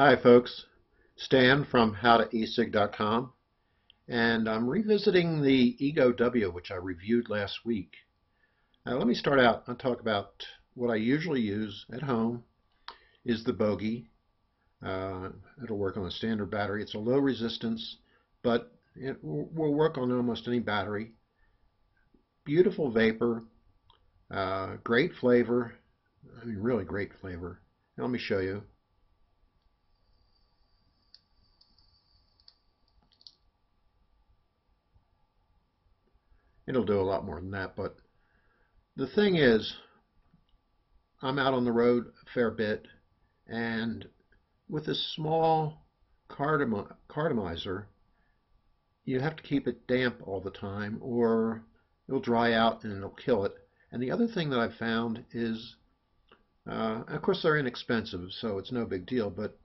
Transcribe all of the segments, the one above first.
Hi folks, Stan from eCig.com, and I'm revisiting the eGo W, which I reviewed last week. Let me start out and talk about what I usually use at home is the Bogey. It'll work on a standard battery. It's a low resistance, but it will work on almost any battery. Beautiful vapor, great flavor, I mean really great flavor. Now, let me show you. It'll do a lot more than that, but the thing is, I'm out on the road a fair bit, and with this small cartomizer, you have to keep it damp all the time or it'll dry out and it'll kill it. And the other thing that I've found is, of course they're inexpensive, so it's no big deal, but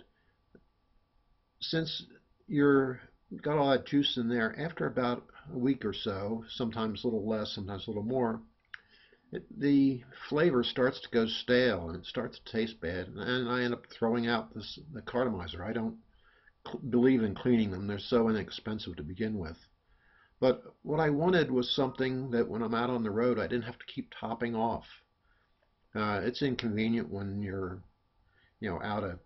since you're got all that juice in there, after about a week or so, sometimes a little less, sometimes a little more, the flavor starts to go stale and it starts to taste bad, and I end up throwing out the cartomizer. I don't believe in cleaning them. They're so inexpensive to begin with. But what I wanted was something that when I'm out on the road I didn't have to keep topping off. It's inconvenient when you're out at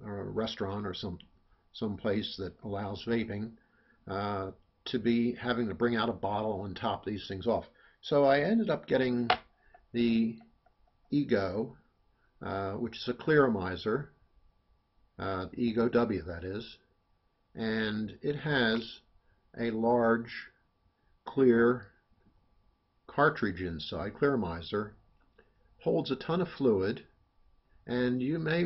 a restaurant or some place that allows vaping, to be having to bring out a bottle and top these things off. So I ended up getting the eGo, which is a clearomizer, the eGo W that is, and it has a large clear cartridge inside, clearomizer, holds a ton of fluid, and you may,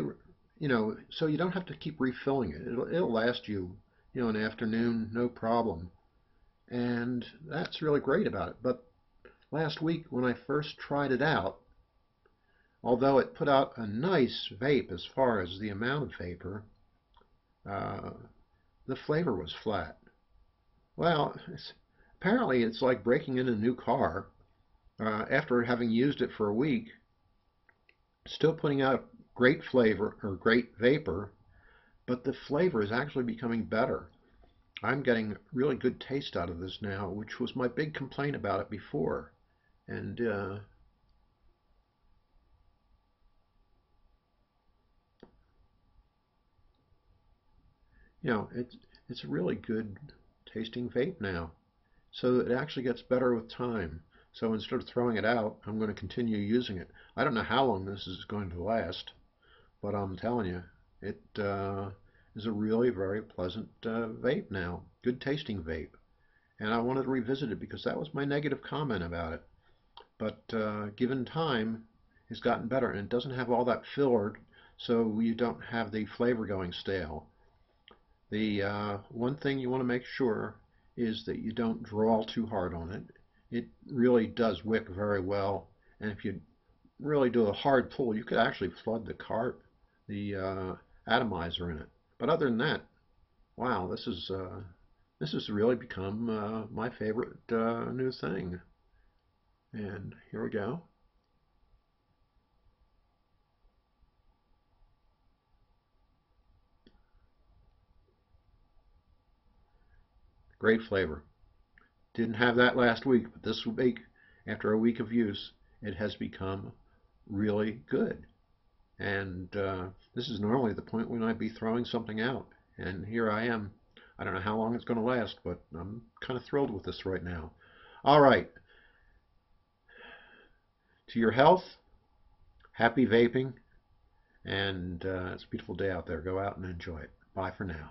so you don't have to keep refilling it. It'll last you, an afternoon, no problem. And that's really great about it. But last week when I first tried it out, although it put out a nice vape as far as the amount of vapor, the flavor was flat. Well, apparently it's like breaking in a new car. After having used it for a week, still putting out great flavor or great vapor, but the flavor is actually becoming better. I'm getting really good taste out of this now, which was my big complaint about it before. And it's a really good tasting vape now. So it actually gets better with time. So instead of throwing it out, I'm going to continue using it. I don't know how long this is going to last, but I'm telling you, it is a really very pleasant vape now. Good tasting vape. And I wanted to revisit it because that was my negative comment about it. But given time, it's gotten better, and it doesn't have all that filler, so you don't have the flavor going stale. The one thing you want to make sure is that you don't draw too hard on it. It really does wick very well, and if you really do a hard pull, you could actually flood the atomizer in it. But other than that, wow, this has really become my favorite new thing. And here we go. Great flavor. Didn't have that last week, but this week, after a week of use, it has become really good. And this is normally the point when I'd be throwing something out. And here I am. I don't know how long it's going to last, but I'm kind of thrilled with this right now. All right. To your health, happy vaping, and it's a beautiful day out there. Go out and enjoy it. Bye for now.